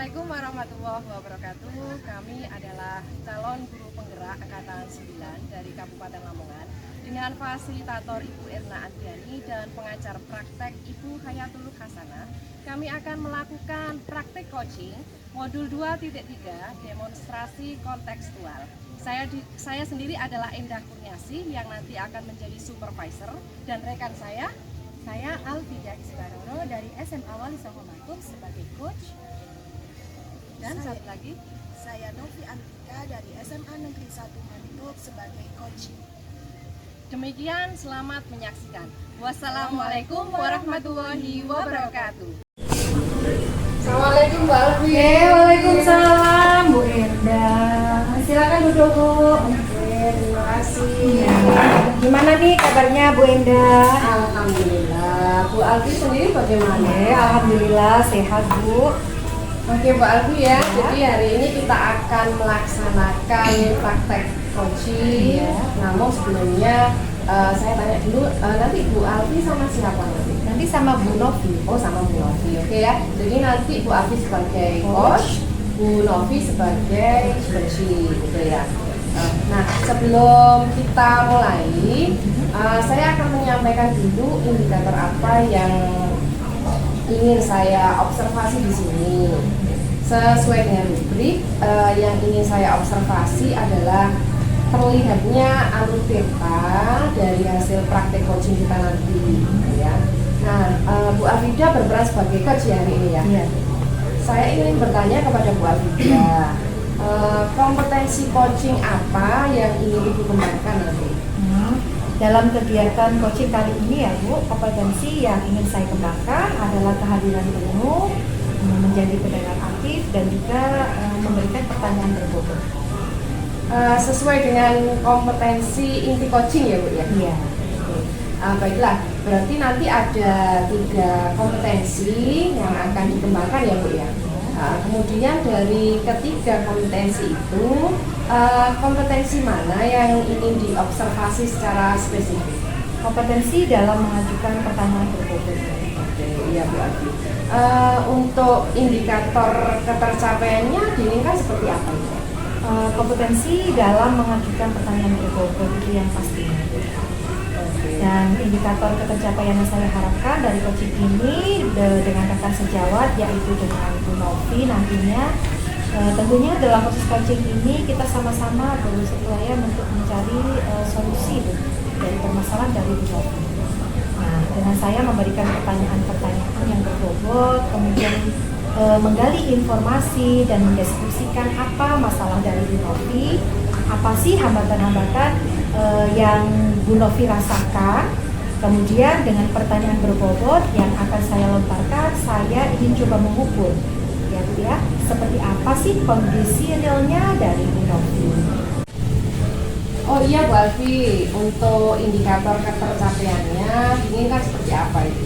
Assalamualaikum warahmatullahi wabarakatuh. Kami adalah calon guru penggerak angkatan 9 dari Kabupaten Lamongan dengan fasilitator Ibu Erna Andriani dan pengajar praktek Ibu Hayatul Hasanah. Kami akan melakukan praktek coaching modul 2.3 demonstrasi kontekstual. Saya sendiri adalah Endah Kurniasi yang nanti akan menjadi supervisor, dan rekan saya Alfida Kisbaroro dari SMA Wali Songo Matuk sebagai coach. dan satu lagi Saya Novi Antika dari SMA Negeri 1 Matuk sebagai coach. Demikian, selamat menyaksikan. Wassalamualaikum warahmatullahi wabarakatuh. Assalamualaikum Mbak Alfi. Waalaikumsalam Bu Erda. Silakan duduk Bu. Terima kasih. Gimana nih kabarnya Bu Enda? Alhamdulillah. Bu Alfi sendiri bagaimana? Alhamdulillah sehat Bu. Oke Mbak Alfi ya. Jadi hari ini kita akan melaksanakan praktek coaching. Namun sebelumnya saya tanya dulu, nanti Bu Alfi sama siapa nanti? Nanti sama Bu Novi. Oh, sama Bu Novi, oke ya. Jadi nanti Bu Alfi sebagai coach, Bu Novi sebagai coaching, gitu ya. Nah, sebelum kita mulai, saya akan menyampaikan dulu indikator apa yang ingin saya observasi di sini. Sesuai dengan rubrik, yang ingin saya observasi adalah terlihatnya alur peta dari hasil praktek coaching kita nanti, ya. Nah, Bu Afida berperan sebagai coach ya hari ini ya. Iya. Saya ingin bertanya kepada Bu Afida, kompetensi coaching apa yang ingin Ibu kembangkan nanti? Dalam kegiatan coaching kali ini ya Bu, kompetensi yang ingin saya kembangkan adalah kehadiran penuh, menjadi pendengar aktif, dan juga memberikan pertanyaan berbobot. Sesuai dengan kompetensi inti coaching ya Bu ya? Iya. Baiklah, berarti nanti ada 3 kompetensi yang akan dikembangkan ya Bu ya? Kemudian dari ketiga kompetensi itu, kompetensi mana yang ingin diobservasi secara spesifik? Kompetensi dalam mengajukan pertanyaan berbobot. Oke, iya Bu Alfi. Untuk indikator ketercapaiannya diinginkan seperti apa? Kompetensi dalam mengajukan pertanyaan berbobot itu yang pasti. Dan indikator ketercapaian yang saya harapkan dari coaching ini dengan rekan sejawat, yaitu dengan Bu Novi nantinya, tentunya dalam proses coaching ini kita sama-sama berupaya untuk mencari solusi dari permasalahan dari Bu Novi. Nah, dengan saya memberikan pertanyaan-pertanyaan yang berbobot, kemudian menggali informasi dan mendeskripsikan apa masalah dari Bu Novi, apa sih hambatan-hambatan yang Bu Novi rasakan. Kemudian dengan pertanyaan berbobot yang akan saya lontarkan, saya ingin coba mengukur ya seperti apa sih kondisi realnya dari Bu Novi. Oh iya Bu Alfi, untuk indikator ketercapaiannya diinginkan seperti apa itu?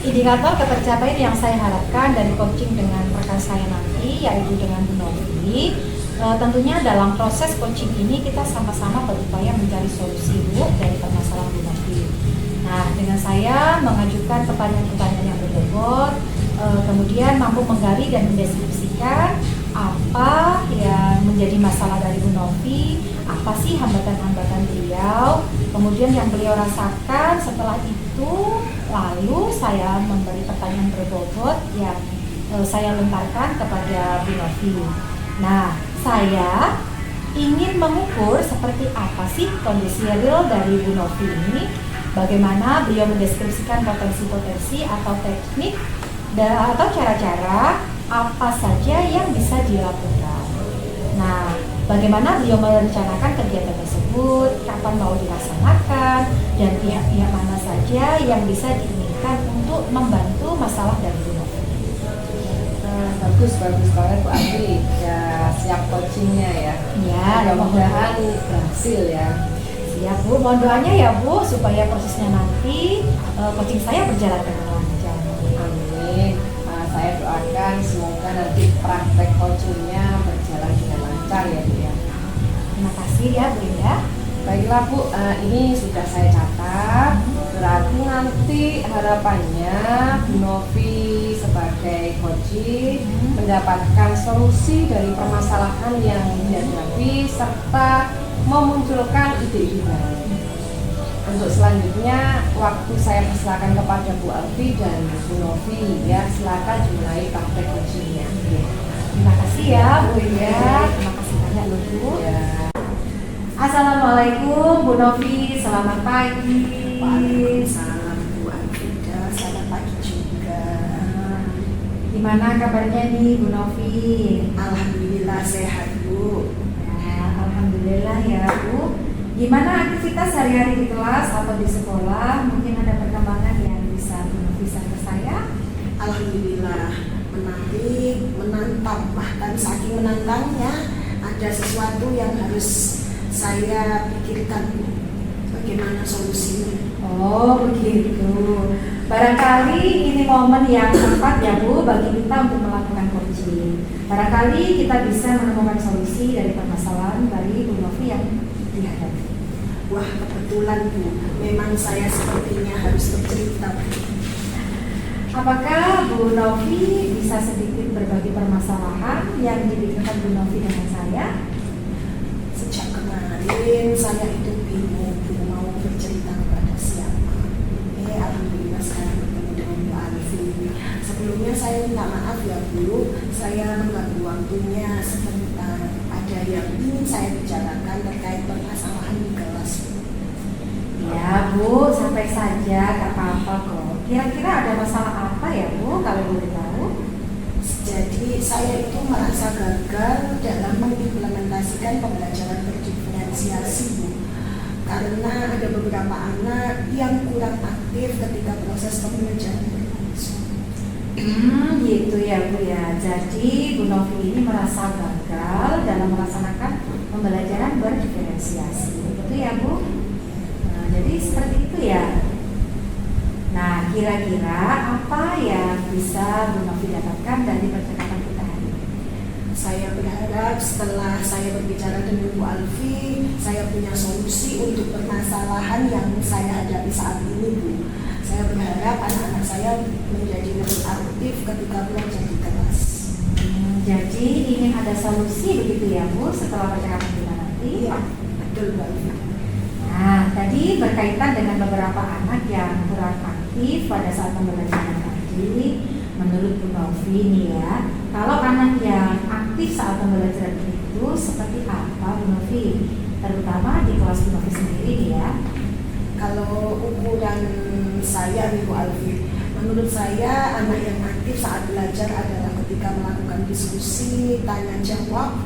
Indikator ketercapaian yang saya harapkan dari coaching dengan rekan saya nanti, yaitu dengan Bu Novi, tentunya dalam proses coaching ini kita sama-sama berupaya mencari solusi Bu dari permasalahan Bu Novi. Nah, dengan saya mengajukan pertanyaan-pertanyaan yang berbobot, kemudian mampu menggali dan mendeskripsikan apa yang menjadi masalah dari Bu Novi, apa sih hambatan-hambatan beliau, kemudian yang beliau rasakan. Setelah itu, lalu saya memberi pertanyaan berbobot yang saya lontarkan kepada Bu Novi. Nah, saya ingin mengukur seperti apa sih kondisi real dari Bu Novi ini, bagaimana beliau mendeskripsikan potensi-potensi atau teknik atau cara-cara apa saja yang bisa dilakukan. Nah, bagaimana beliau merencanakan kegiatan tersebut, kapan mau dilaksanakan, dan pihak-pihak mana saja yang bisa diinginkan untuk membantu masalah dari Bu Novi. Bagus banget Bu Alfi, ya siap coachingnya ya. Ya, mudah-mudahan berhasil ya. Siap Bu, mohon doanya ya Bu supaya prosesnya nanti coaching saya berjalan dengan lancar. Amin. Saya doakan semoga nanti praktek coachingnya berjalan dengan lancar ya Bu ya. Terima kasih ya Bu Indah. Baiklah Bu, ini sudah saya catat. Berarti nanti harapannya Bu Novi sebagai coaching mendapatkan solusi dari permasalahan yang dihadapi serta memunculkan ide-ide baru. Untuk selanjutnya, waktu saya persilakan kepada Bu Alfi dan Bu Novi ya, silakan dimulai praktek coachingnya. Ya. Terima kasih ya Bu ya. Terima kasih banyak loh Bu. Ya. Assalamualaikum Bu Novi, selamat pagi. Waalaikumsalam Bu Alfrida, selamat pagi juga. Gimana kabarnya nih Bu Novi? Alhamdulillah sehat Bu. Ya, alhamdulillah ya Bu. Gimana aktivitas sehari-hari di kelas atau di sekolah? Mungkin ada perkembangan yang bisa Bu Novi share ke saya? Alhamdulillah menarik, menantang, bahkan saking menantangnya ada sesuatu yang harus saya pikirkan Bu. Bagaimana solusinya? Oh begitu. Barangkali ini momen yang tepat ya Bu bagi kita untuk melakukan coaching. Barangkali kita bisa menemukan solusi dari permasalahan dari Bu Novi yang dihadapi. Wah kebetulan Bu, memang saya sepertinya harus bercerita. Apakah Bu Novi bisa sedikit berbagi permasalahan yang dibicarakan Bu Novi dengan saya? Sejak kemarin saya itu bingung Bu mau bercerita kepada siapa. Alhamdulillah sekarang bertemu dengan Bu Alfi. Sebelumnya saya minta maaf ya Bu, saya mengganggu waktunya sebentar. Ada yang ingin saya bicarakan terkait permasalahan di kelas Bu. Ya Bu, sampai saja, gak apa-apa kok. Kira-kira ada masalah apa ya Bu, kalau boleh tahu? Jadi saya itu merasa gagal dalam mengimplementasikan pembelajaran berdiferensiasi Bu. Karena ada beberapa anak yang kurang aktif ketika proses pembelajaran berlangsung. Gitu ya Bu ya. Jadi Bu Novi ini merasa gagal dalam melaksanakan pembelajaran berdiferensiasi. Betul ya Bu? Nah, jadi seperti itu ya. Nah, kira-kira apa yang bisa Bu Novi dapatkan dari percakapan kita hari ini? Saya berharap setelah saya berbicara dengan Bu Alfi, saya punya solusi untuk permasalahan yang saya hadapi saat ini Bu. Saya berharap anak-anak saya menjadi lebih aktif ketika belajar di kelas. Jadi ingin ada solusi begitu ya Bu setelah percakapan kita nanti? Iya, betul Bu Alfi. Nah, tadi berkaitan dengan beberapa anak yang kurang aktif pada saat pembelajaran tadi. Menurut Bu Novi nih ya, kalau anak yang aktif saat pembelajaran itu seperti apa Bu Novi? Terutama di kelas Bu Novi sendiri nih ya. Kalau ukuran saya nih Bu Alfi, menurut saya anak yang aktif saat belajar adalah ketika melakukan diskusi, tanya jawab.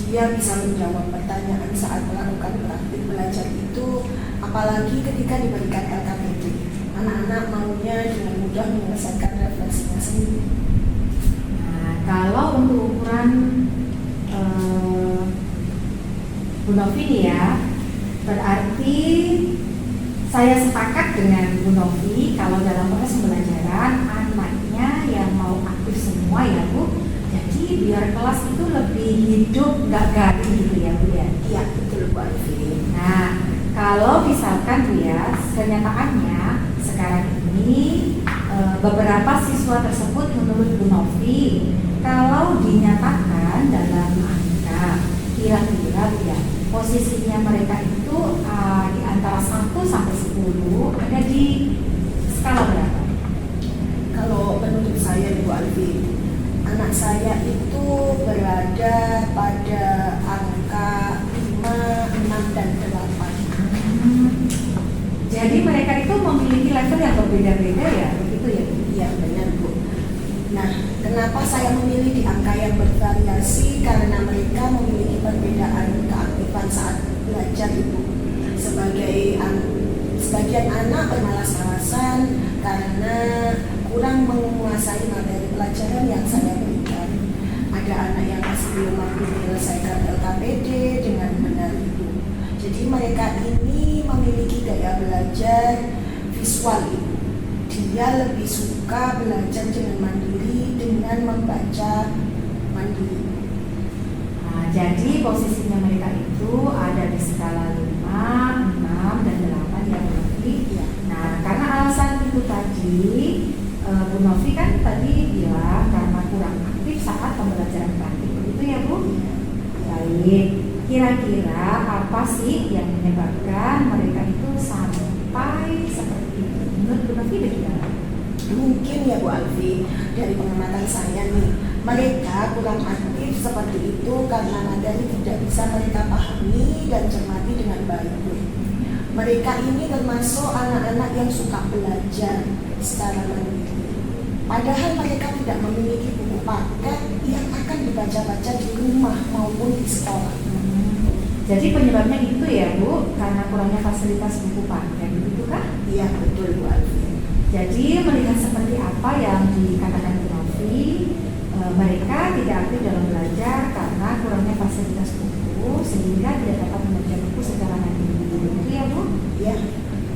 Dia bisa menjawab pertanyaan saat melakukan praktik belajar itu, apalagi ketika diberikan LKPD. Anak-anak maunya dengan mudah menyelesaikan refleksinya sendiri. Nah, kalau untuk ukuran Bu Novi nih ya, berarti saya sepakat dengan Bu Novi kalau dalam proses pembelajaran anaknya yang mau aktif semua ya Bu. Jadi biar kelas itu lebih hidup, nggak garing gitu ya Bu ya. Iya betul Bu Alfi. Nah, kalau misalkan Bu ya, kenyataannya sekarang ini beberapa siswa tersebut menurut Bu Novi kalau dinyatakan dalam angka kira-kira Bu ya, posisinya mereka itu di antara 1 sampai 10 ada di skala berapa? Kalau menurut saya Bu Alfi, anak saya itu berada pada angka 5, 6, dan 8. Jadi mereka itu memiliki level yang berbeda-beda ya, begitu ya? Iya benar Bu. Nah, kenapa saya memilih di angka yang bervariasi? Karena mereka memiliki perbedaan keaktifan saat belajar Ibu. Sebagian anak bermalas-malasan karena kurang menguasai materi pelajaran yang saya berikan. Ada anak yang masih belum mampu menyelesaikan LKPD dengan benar Ibu. Jadi mereka ini memiliki gaya belajar visual Ibu. Dia lebih suka belajar dengan mandiri dengan membaca mandiri. Nah, jadi posisinya mereka itu ada di skala 5, 6, dan 8 ya Bu Novi. Ya. Nah, karena alasan itu tadi Bu Novi kan tadi bilang karena kurang aktif Kira-kira apa sih yang menyebabkan mereka itu sampai seperti itu? Menurut Bu Novi bagaimana? Mungkin ya Bu Alfi, dari pengamatan saya nih, mereka kurang aktif seperti itu karena materi tidak bisa mereka pahami dan cermati dengan baik. Mereka ini termasuk anak-anak yang suka belajar secara mandiri. Padahal mereka tidak memiliki buku paket yang akan dibaca-baca di rumah maupun di sekolah. Jadi penyebabnya itu ya Bu, karena kurangnya fasilitas buku paket, begitu kah? Iya betul Bu Alfi. Jadi melihat seperti apa yang dikatakan Bu Novi, mereka tidak aktif dalam belajar karena kurangnya fasilitas buku sehingga tidak dapat membaca buku secara mandiri. Begitu ya Bu? Iya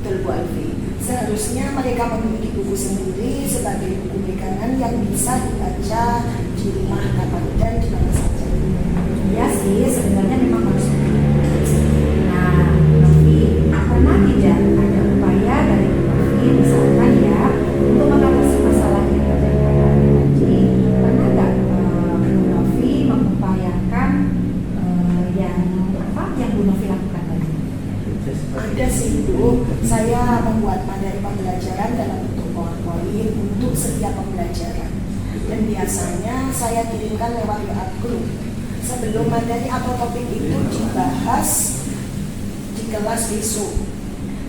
betul Bu Alfi. Seharusnya mereka memiliki buku sendiri sebagai buku pegangan yang bisa dibaca di rumah kapan dan di mana saja. Iya sih, sebenarnya memang harus begitu. Nah, Novi, pernah tidak ada upaya dari Bu Novi, misalkan ya, untuk mengatasi masalah yang terjadi pada anak tadi, pernah nggak Bu Novi mengupayakan yang Bu Novi lakukan tadi? Ada sih Bu, saya membuat materi pembelajaran dalam bentuk PowerPoint untuk setiap pembelajaran. Dan biasanya saya kirimkan lewat WA group sebelum materi atau topik itu dibahas di kelas besok.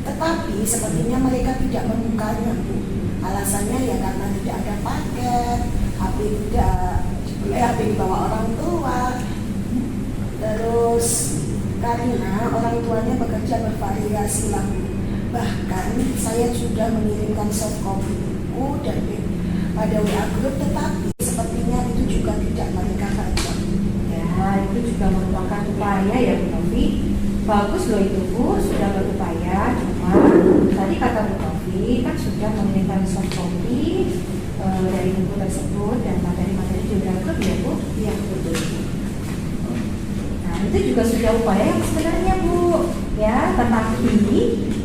Tetapi sepertinya mereka tidak membukanya Bu. Alasannya ya karena tidak ada paket, HP dibawa orang tua. Terus karena orang tuanya bekerja bervariasi lalu. Bahkan saya sudah mengirimkan soft copy buku dan pada WA group, tetapi sepertinya itu juga tidak mereka baca. Ya, itu juga merupakan upaya ya Bu Novi. Bagus loh itu Bu, sudah berupaya. Cuma tadi kata Bu Novi kan sudah mengirimkan soft copy dari buku tersebut dan materi-materi juga grup ya Bu? Iya betul. Nah itu juga sudah upaya yang sebenarnya Bu. Ya, tetapi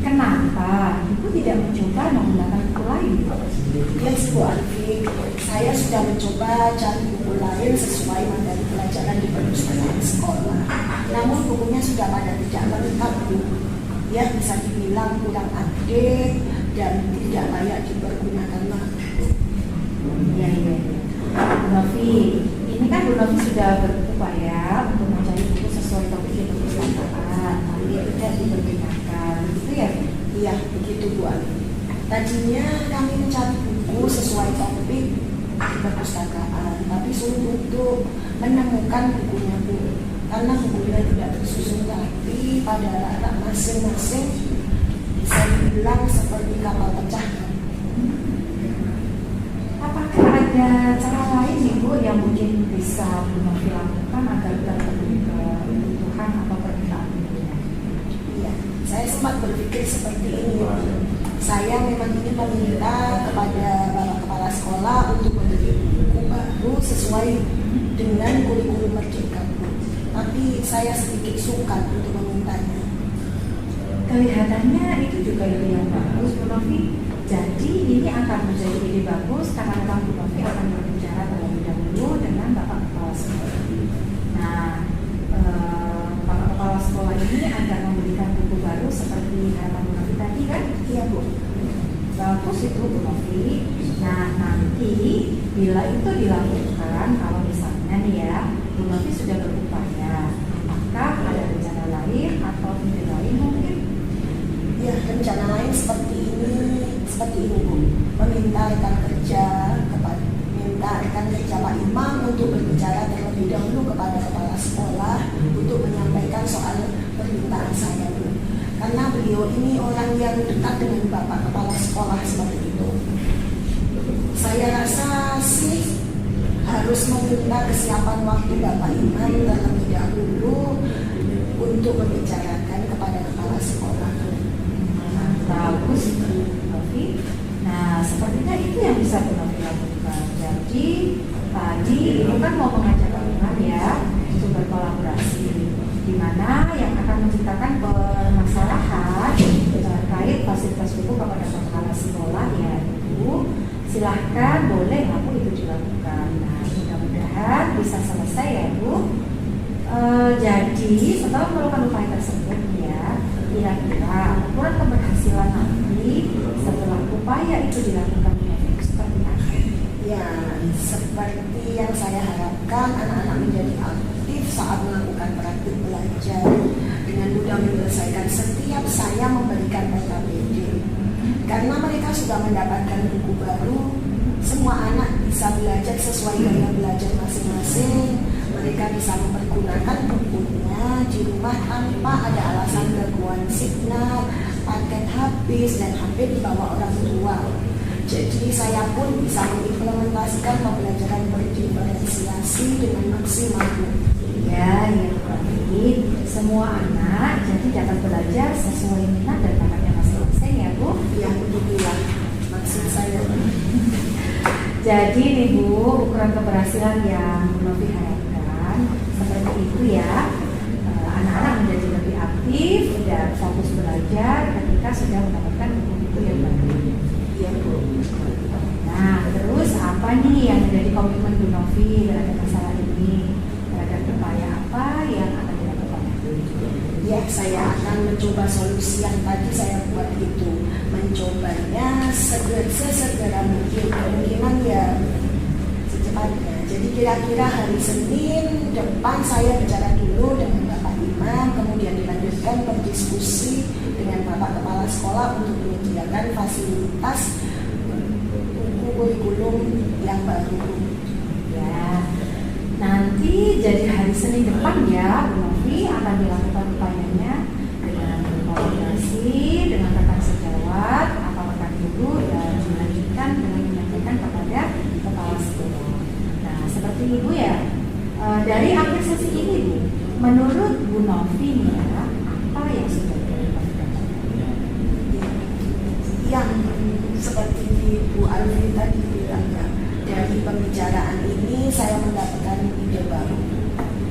kenapa Ibu tidak mencoba menggunakan buku lain? Yes Bu Alfi, saya sudah mencoba cari buku lain sesuai materi pelajaran di perpustakaan sekolah. Namun bukunya sudah pada tidak lengkap Bu. Ya bisa dibilang kurang update dan tidak layak dipergunakan lagi. Iya. Bu Novi, ini kan Bu Novi sudah berupaya untuk mencari buku sesuai topik di perpustakaan, tapi itu tidak dipergunakan, begitu ya? Iya begitu Bu Alfi. Tadinya kami mencari buku sesuai topik di perpustakaan, tapi sulit untuk menemukan bukunya Bu. Karena bukunya tidak tersusun rapi pada rak masing-masing, bisa dibilang seperti kapal pecah. Apakah ada cara lain nih Bu yang mungkin bisa Bu Novi lakukan agar terpenuhi kebutuhan atau permintaan bukunya? Iya, saya sempat berpikir seperti ini. Saya memang ingin meminta kepada Bapak Kepala Sekolah untuk memberi buku baru sesuai dengan kurikulum Merdeka. Tapi saya sedikit sungkan untuk memintanya. Kelihatannya itu juga ide yang bagus Bu Novi. Jadi ini akan menjadi ide bagus karena memang Bu Novi akan berbicara terlebih dahulu dengan Bapak Kepala Sekolah. Nah, Bapak Kepala Sekolah ini akan memberikan buku baru seperti harapan Bu Novi tadi kan? Iya Bu. Bagus itu Bu Novi. Nah nanti bila itu dilakukan, kalau misalnya nih ya Bu Novi sudah berupaya, apakah ada rencana lain atau ide lain mungkin? Ya, rencana lain seperti ini Bu. Meminta rekan kerja Pak Imam untuk berbicara terlebih dahulu kepada kepala sekolah untuk menyampaikan soal permintaan saya Bu. Karena beliau ini orang yang dekat dengan Bapak Kepala Sekolah seperti itu. Saya rasa sih harus meminta kesiapan waktu Bapak Imam terlebih dahulu untuk membicarakan kepada kepala sekolah. Bagus Bu Novi. Nah sepertinya itu yang bisa Bu Novi lakukan. Jadi tadi itu kan mau mengajak Pak Imam ya untuk berkolaborasi, di mana yang akan menciptakan permasalahan terkait fasilitas buku kepada kepala sekolah ya Ibu. Silahkan boleh aku itu dilakukan. Nah mudah-mudahan bisa selesai ya Bu. Jadi setelah melakukan upaya tersebut ya, kira-kira ukuran keberhasilan nanti setelah upaya itu dilakukan itu seperti apa? Ya, seperti yang saya harapkan, anak-anak menjadi aktif saat melakukan praktik belajar dengan mudah menyelesaikan setiap saya memberikan LKPD. Karena mereka sudah mendapatkan buku baru, semua anak bisa belajar sesuai gaya belajar masing-masing. Mereka bisa mempergunakan bukunya di rumah tanpa ada alasan gangguan signal, paket habis, dan HP dibawa orang tua. Jadi saya pun bisa mengimplementasikan pembelajaran berdiferensiasi dengan maksimal. Ya, berarti semua anak jadi dapat belajar sesuai minat dan bakatnya masing-masing ya Bu. Ya, begitulah maksud saya. Jadi nih Bu, ukuran keberhasilan yang Bu Novi harapkan seperti itu ya. Anak-anak menjadi lebih aktif dan fokus belajar ketika sudah mendapatkan buku-buku yang baru. Iya Bu. Nah, terus apa nih yang menjadi komitmen Bu Novi terhadap masalah ini? Terhadap upaya apa yang akan dilakukan? Ya, saya akan mencoba solusi yang tadi saya buat itu. Mencobanya sesegera mungkin, kemungkinan ya secepatnya. Jadi kira-kira hari Senin depan saya bicara dulu dengan Bapak Imam, kemudian dilanjutkan berdiskusi dengan Bapak Kepala Sekolah untuk menyediakan fasilitas kurikulum yang baru. Ya, nanti jadi hari Senin depan ya, Bu Novi akan dilakukan upayanya dengan berkoordinasi dengan rekan sejawat, rekan guru dan dilanjutkan dengan menyampaikan kepada kepala sekolah. Nah, seperti Ibu ya, dari akhir sesi ini Bu, menurut Bu Novi ya, apa yang sudah dilakukan? Yang seperti Bu Alfi tadi bilang ya, dari pembicaraan ini saya mendapatkan ide baru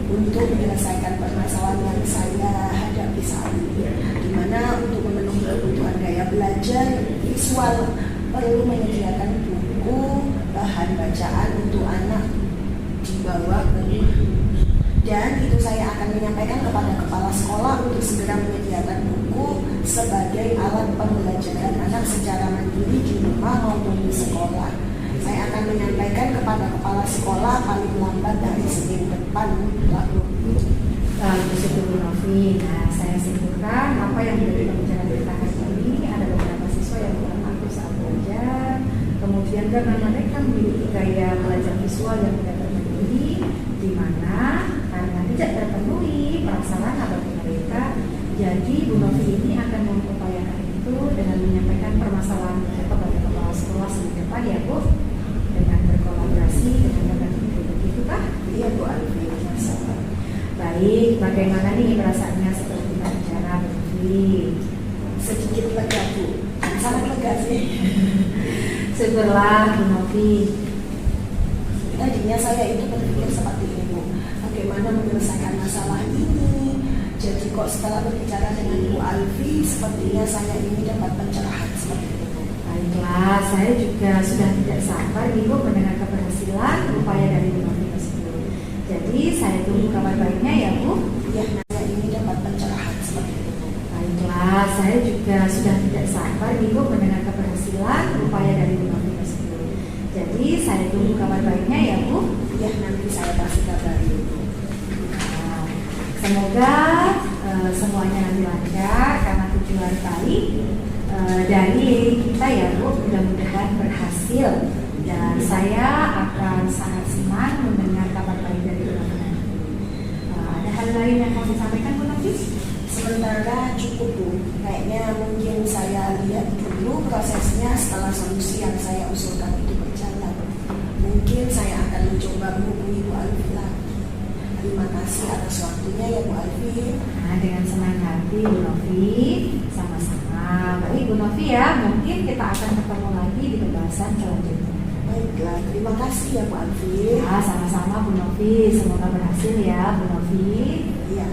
untuk menyelesaikan permasalahan yang saya hadapi saat ini, di mana untuk memenuhi kebutuhan gaya belajar visual perlu menyediakan buku bahan bacaan untuk anak dibawa ke rumah. Dan itu saya akan menyampaikan kepada kepala sekolah untuk segera menyediakan buku sebagai alat pembelajaran anak secara mandiri di rumah maupun di sekolah. Saya akan menyampaikan kepada kepala sekolah paling lambat dari Senin depan. Begitu Bu Novi. Nah, saya simpulkan apa yang menjadi pembicaraan kita hari ini. Ada beberapa siswa yang kurang aktif saat belajar. Kemudian karena mereka memiliki gaya belajar visual yang tidak terpenuhi, di mana karena tidak terpenuhi prasarana bagi mereka, jadi Bu Novi ini akan mengupayakan itu dengan menyampaikan permasalahan kepada kepala sekolah Senin depan ya Bu, dengan berkolaborasi dengan rekan guru. Begitu Pak? Iya Bu Alfi. Baik, bagaimana nih perasaannya seperti bicara Bu Novi? Sedikit lega Bu, sangat lega sih. Syukurlah Bu Novi. Tadinya saya itu berpikir seperti ini Bu, bagaimana menyelesaikan masalah ini. Jadi kok setelah berbicara dengan Bu Alfi, sepertinya saya ini dapat pencerahan seperti itu Bu. Baiklah, saya juga sudah tidak sabar Ibu mendengar keberhasilan upaya dari Bu Novi tersebut. Jadi saya tunggu kabar baiknya ya Bu. Ya, saya ini dapat pencerahan seperti itu Bu. Baiklah, saya juga sudah tidak sabar Ibu mendengar keberhasilan upaya dari Bu Novi tersebut. Jadi saya tunggu kabar baiknya ya Bu. Ya, nanti saya kasih kabar Bu. Nah, semoga semuanya nanti lancar karena tujuan baik dari kita ya Bu, mudah-mudahan berhasil. Dan saya akan sangat senang mendengar kabar baik dari Bu Novi nanti. Ada hal lain yang mau disampaikan Bu Novi? Sementara cukup Bu, kayaknya mungkin saya lihat dulu prosesnya setelah solusi yang saya usulkan itu berjalan. Mungkin saya akan mencoba menghubungi Bu Alfi lagi. Terima kasih atas waktunya ya Bu Alfi. Nah, dengan senang hati Bu Novi, sama-sama. Baik Bu Novi ya, mungkin kita akan ketemu lagi di pembahasan selanjutnya. Baiklah, terima kasih ya Bu Alfi. Ya, sama-sama Bu Novi, semoga berhasil ya Bu Novi. Iya,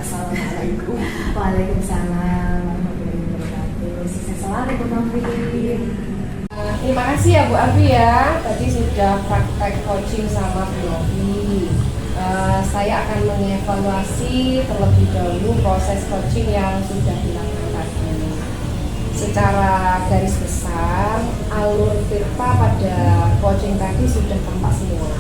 assalamualaikum. Waalaikumsalam warahmatullahi wabarakatuh. Sukses selalu Bu Novi. Terima kasih ya Bu Alfi ya. Tadi sudah praktek coaching sama Bu Novi. saya akan mengevaluasi terlebih dahulu proses coaching yang sudah dilakukan tadi. Secara garis besar, alur Tirta pada coaching tadi sudah tampak semua.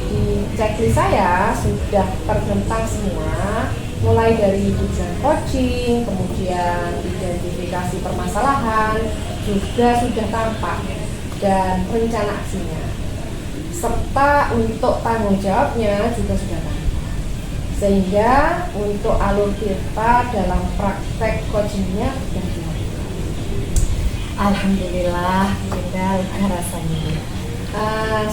Di checklist saya sudah terbentang semua, mulai dari tujuan coaching, kemudian identifikasi permasalahan, juga sudah tampak, dan rencana aksinya. Serta untuk tanggung jawabnya juga sudah tampak. Sehingga untuk alur Tirta dalam praktek coachingnya sudah dilakukan. Alhamdulillah, Bunda, rasanya.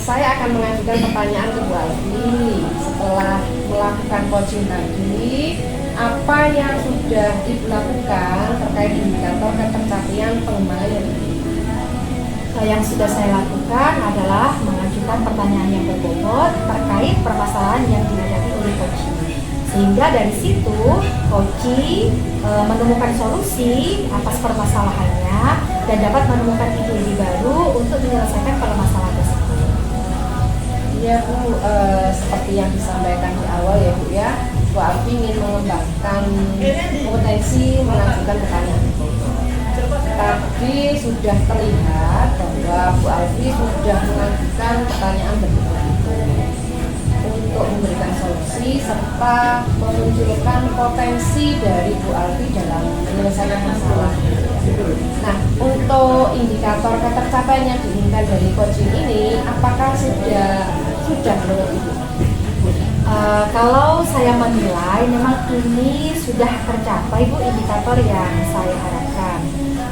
Saya akan mengajukan pertanyaan ke Bu Alfi. Setelah melakukan coaching tadi, apa yang sudah Ibu lakukan terkait indikator ketercapaian pengembangan yang Yang sudah saya lakukan adalah mengajukan pertanyaan yang berbobot terkait permasalahan yang dihadapi oleh coaching. Sehingga dari situ coaching menemukan solusi atas permasalahannya dan dapat menemukan ide baru untuk menyelesaikan permasalahan tersebut. Ya Bu, seperti yang disampaikan di awal ya Bu ya, Bu Alfi ingin mengembangkan potensi mengajukan pertanyaan itu. Tapi sudah terlihat bahwa Bu Alfi sudah mengajukan pertanyaan berikut untuk memberikan solusi serta menunjukkan potensi dari Bu Alfi dalam menyelesaikan masalah. Nah, untuk indikator ketercapaian yang diinginkan dari coaching ini, apakah sudah menurut Ibu? Kalau saya menilai memang ini sudah tercapai Bu indikator yang saya harapkan.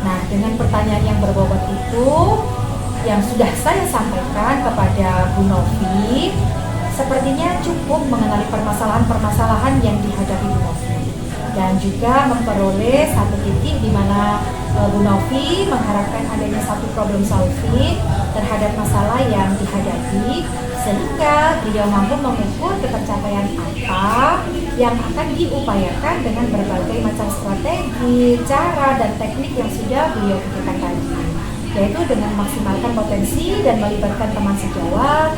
Nah, dengan pertanyaan yang berbobot itu yang sudah saya sampaikan kepada Bu Novi, sepertinya cukup mengenali permasalahan-permasalahan yang dihadapi Bu Novi dan juga memperoleh satu titik di mana Bu Novi mengharapkan adanya satu problem solving terhadap masalah yang dihadapi sehingga beliau mampu mengukur ketercapaian apa yang akan diupayakan dengan berbagai macam strategi, cara, dan teknik yang sudah beliau pikirkan tadi, yaitu dengan memaksimalkan potensi dan melibatkan teman sejawat.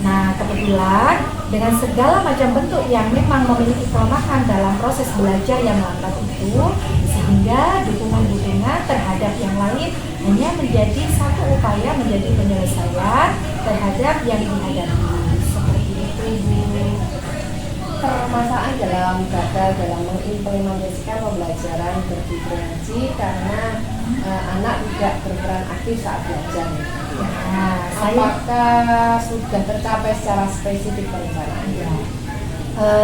Nah, kebetulan dengan segala macam bentuk yang memang memiliki kelemahan dalam proses belajar yang lambat itu, sehingga dukungan-dukungan terhadap yang lain hanya menjadi satu upaya menjadi penyelesaian terhadap yang dihadapi. Seperti itu, Ibu. Permasalahan gagal dalam mengimplementasikan pembelajaran berdiferensi karena anak tidak berperan aktif saat belajar. Apakah sudah tercapai secara spesifik perencanaannya?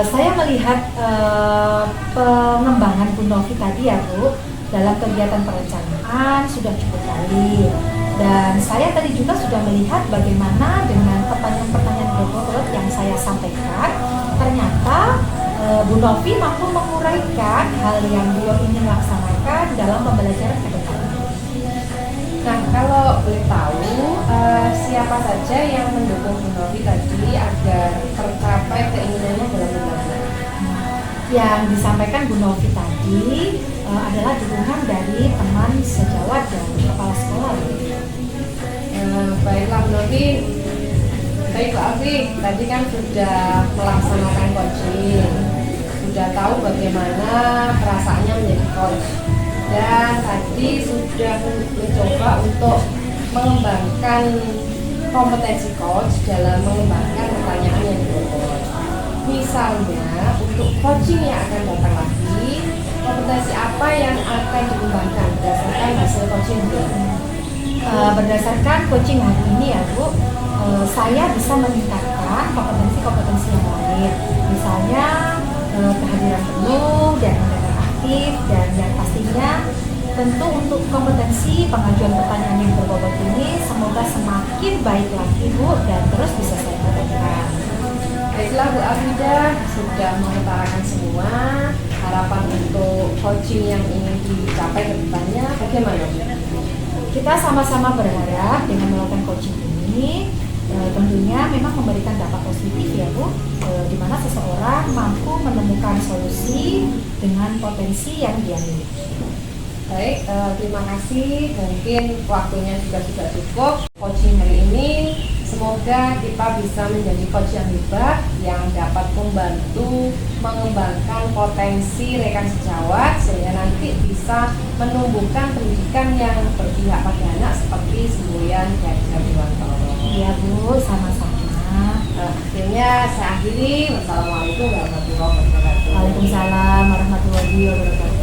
Saya melihat pengembangan Bu Novi tadi ya Bu, dalam kegiatan perencanaan sudah cukup baik. Dan saya tadi juga sudah melihat bagaimana dengan pertanyaan-pertanyaan berbobot yang saya sampaikan, ternyata Bu Novi mampu menguraikan hal yang beliau ingin laksanakan dalam pembelajaran ke depan. Nah, kalau boleh tahu siapa saja yang mendukung Bu Novi tadi agar tercapai keinginannya dalam belajar? Yang disampaikan Bu Novi tadi adalah dukungan dari teman sejawat dan kepala sekolah. Baiklah Bu Novi, baik Bu Alfi, tadi kan sudah melaksanakan coaching, sudah tahu bagaimana perasaannya menjadi coach, dan tadi sudah mencoba untuk mengembangkan kompetensi coach dalam mengembangkan pertanyaan yang berbobot. Misalnya untuk coaching yang akan datang lagi, kompetensi apa yang akan dikembangkan berdasarkan hasil coaching ini? Berdasarkan coaching hari ini ya Bu, saya bisa meningkatkan kompetensi-kompetensi yang lain, misalnya kehadiran penuh dan mendengar aktif, dan yang pastinya tentu untuk kompetensi pengajuan pertanyaan yang berbobot ini semoga semakin baik lagi Bu dan terus bisa saya lakukan. Baiklah Bu Afida, sudah mengutarakan semua harapan untuk coaching yang ingin dicapai ke depannya, bagaimana Bu? Kita sama-sama berharap dengan melakukan coaching ini tentunya memang memberikan dampak positif ya Bu, di mana seseorang mampu menemukan solusi dengan potensi yang dia miliki. Baik, terima kasih. Mungkin waktunya sudah cukup. Coaching hari ini semoga kita bisa menjadi coach yang hebat yang dapat membantu mengembangkan potensi rekan sejawat sehingga nanti bisa menumbuhkan pendidikan yang berpihak pada anak seperti semboyan Ganjar Dewantoro. Iya Bu, sama-sama. Akhirnya saya akhiri. Wassalamualaikum warahmatullahi wabarakatuh. Waalaikumsalam warahmatullahi wabarakatuh.